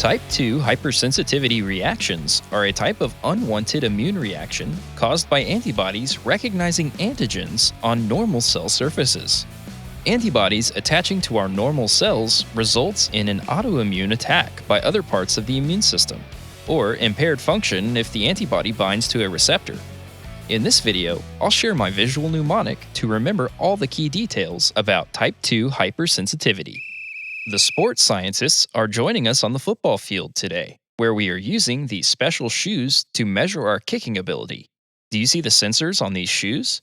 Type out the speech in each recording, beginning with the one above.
Type 2 hypersensitivity reactions are a type of unwanted immune reaction caused by antibodies recognizing antigens on normal cell surfaces. Antibodies attaching to our normal cells results in an autoimmune attack by other parts of the immune system, or impaired function if the antibody binds to a receptor. In this video, I'll share my visual mnemonic to remember all the key details about type 2 hypersensitivity. The sports scientists are joining us on the football field today, where we are using these special shoes to measure our kicking ability. Do you see the sensors on these shoes?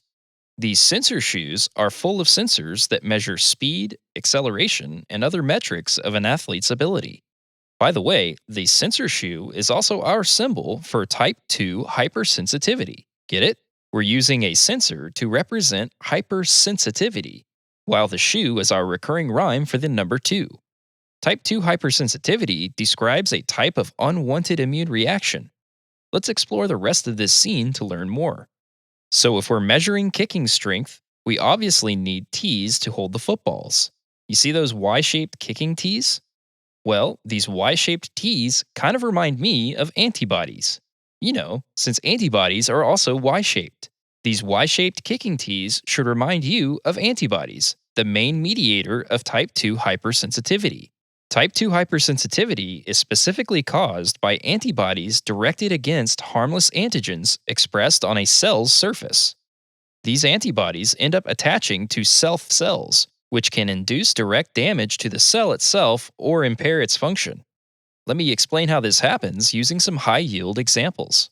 These sensor shoes are full of sensors that measure speed, acceleration, and other metrics of an athlete's ability. By the way, the sensor shoe is also our symbol for type 2 hypersensitivity. Get it? We're using a sensor to represent hypersensitivity, while the shoe is our recurring rhyme for the number 2. Type 2 hypersensitivity describes a type of unwanted immune reaction. Let's explore the rest of this scene to learn more. So if we're measuring kicking strength, we obviously need tees to hold the footballs. You see those Y-shaped kicking tees? Well, these Y-shaped tees kind of remind me of antibodies. Since antibodies are also Y-shaped. These Y-shaped kicking tees should remind you of antibodies, the main mediator of type 2 hypersensitivity. Type 2 hypersensitivity is specifically caused by antibodies directed against harmless antigens expressed on a cell's surface. These antibodies end up attaching to self cells, which can induce direct damage to the cell itself or impair its function. Let me explain how this happens using some high-yield examples.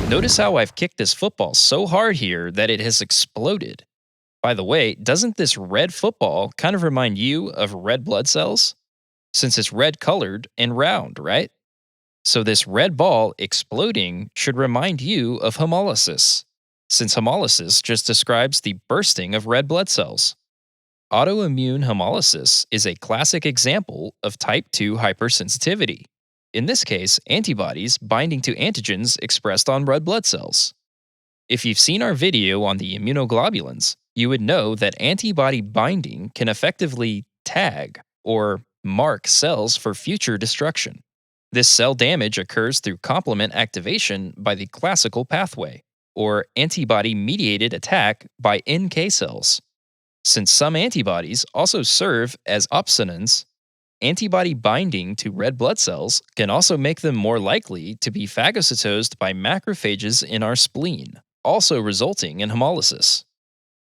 Notice how I've kicked this football so hard here that it has exploded. By the way, doesn't this red football kind of remind you of red blood cells? Since it's red colored and round, right? So this red ball exploding should remind you of hemolysis, since hemolysis just describes the bursting of red blood cells. Autoimmune hemolysis is a classic example of type 2 hypersensitivity. In this case, antibodies binding to antigens expressed on red blood cells. If you've seen our video on the immunoglobulins, you would know that antibody binding can effectively tag or mark cells for future destruction. This cell damage occurs through complement activation by the classical pathway, or antibody-mediated attack by NK cells. Since some antibodies also serve as opsonins, antibody binding to red blood cells can also make them more likely to be phagocytosed by macrophages in our spleen, also resulting in hemolysis.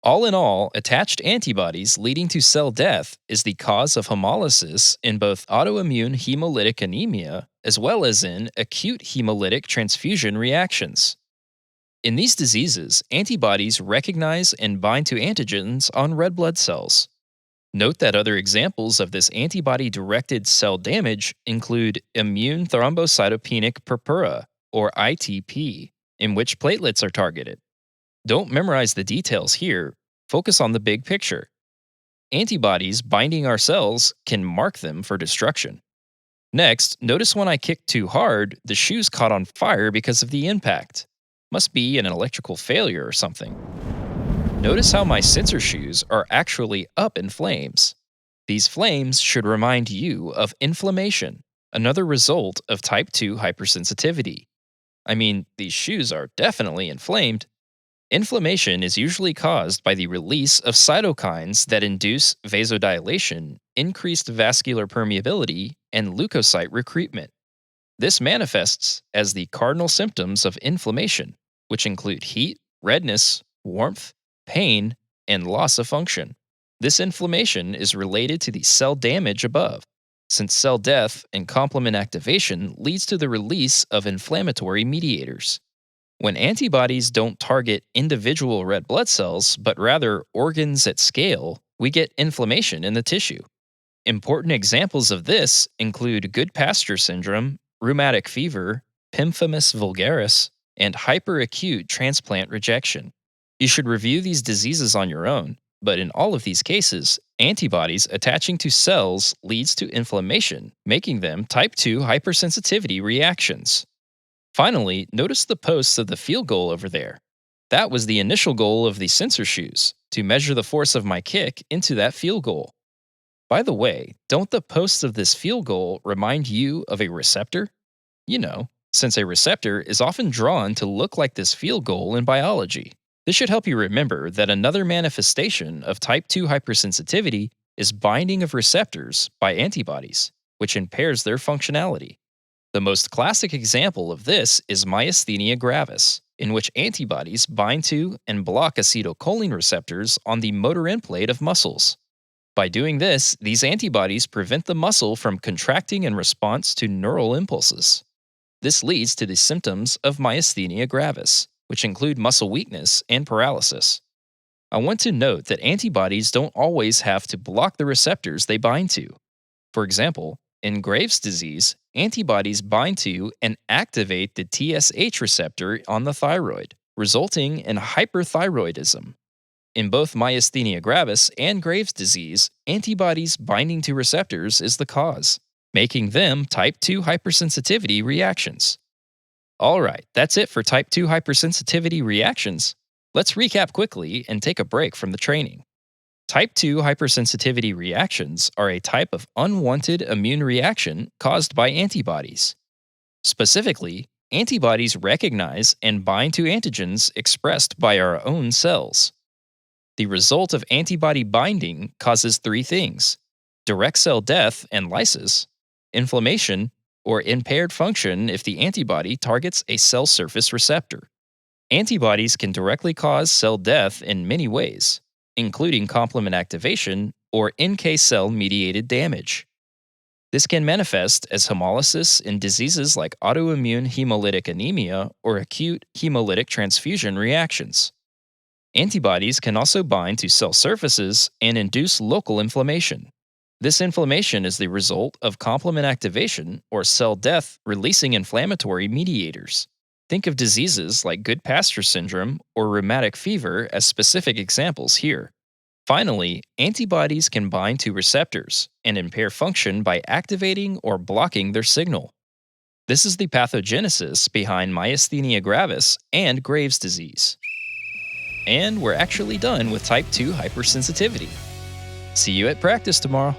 All in all, attached antibodies leading to cell death is the cause of hemolysis in both autoimmune hemolytic anemia as well as in acute hemolytic transfusion reactions. In these diseases, antibodies recognize and bind to antigens on red blood cells. Note that other examples of this antibody-directed cell damage include immune thrombocytopenic purpura, or ITP, in which platelets are targeted. Don't memorize the details here, focus on the big picture. Antibodies binding our cells can mark them for destruction. Next, notice when I kicked too hard, the shoes caught on fire because of the impact. Must be an electrical failure or something. Notice how my sensor shoes are actually up in flames. These flames should remind you of inflammation, another result of type 2 hypersensitivity. I mean, these shoes are definitely inflamed. Inflammation is usually caused by the release of cytokines that induce vasodilation, increased vascular permeability, and leukocyte recruitment. This manifests as the cardinal symptoms of inflammation, which include heat, redness, warmth, pain, and loss of function. This inflammation is related to the cell damage above, since cell death and complement activation leads to the release of inflammatory mediators. When antibodies don't target individual red blood cells, but rather organs at scale, we get inflammation in the tissue. Important examples of this include Goodpasture syndrome, rheumatic fever, pemphigus vulgaris, and hyperacute transplant rejection. You should review these diseases on your own, but in all of these cases, antibodies attaching to cells leads to inflammation, making them type 2 hypersensitivity reactions. Finally, notice the posts of the field goal over there. That was the initial goal of the sensor shoes, to measure the force of my kick into that field goal. By the way, don't the posts of this field goal remind you of a receptor? Since a receptor is often drawn to look like this field goal in biology. This should help you remember that another manifestation of type 2 hypersensitivity is binding of receptors by antibodies, which impairs their functionality. The most classic example of this is myasthenia gravis, in which antibodies bind to and block acetylcholine receptors on the motor end plate of muscles. By doing this, these antibodies prevent the muscle from contracting in response to neural impulses. This leads to the symptoms of myasthenia gravis, which include muscle weakness and paralysis. I want to note that antibodies don't always have to block the receptors they bind to. For example, in Graves' disease, antibodies bind to and activate the TSH receptor on the thyroid, resulting in hyperthyroidism. In both myasthenia gravis and Graves' disease, antibodies binding to receptors is the cause, making them type 2 hypersensitivity reactions. Alright, that's it for type 2 hypersensitivity reactions. Let's recap quickly and take a break from the training. Type 2 hypersensitivity reactions are a type of unwanted immune reaction caused by antibodies. Specifically, antibodies recognize and bind to antigens expressed by our own cells. The result of antibody binding causes three things: direct cell death and lysis, inflammation, or impaired function if the antibody targets a cell surface receptor. Antibodies can directly cause cell death in many ways, including complement activation or NK cell mediated damage. This can manifest as hemolysis in diseases like autoimmune hemolytic anemia or acute hemolytic transfusion reactions. Antibodies can also bind to cell surfaces and induce local inflammation. This inflammation is the result of complement activation or cell death releasing inflammatory mediators. Think of diseases like Goodpasture syndrome or rheumatic fever as specific examples here. Finally, antibodies can bind to receptors and impair function by activating or blocking their signal. This is the pathogenesis behind myasthenia gravis and Graves' disease. And we're actually done with type 2 hypersensitivity. See you at practice tomorrow.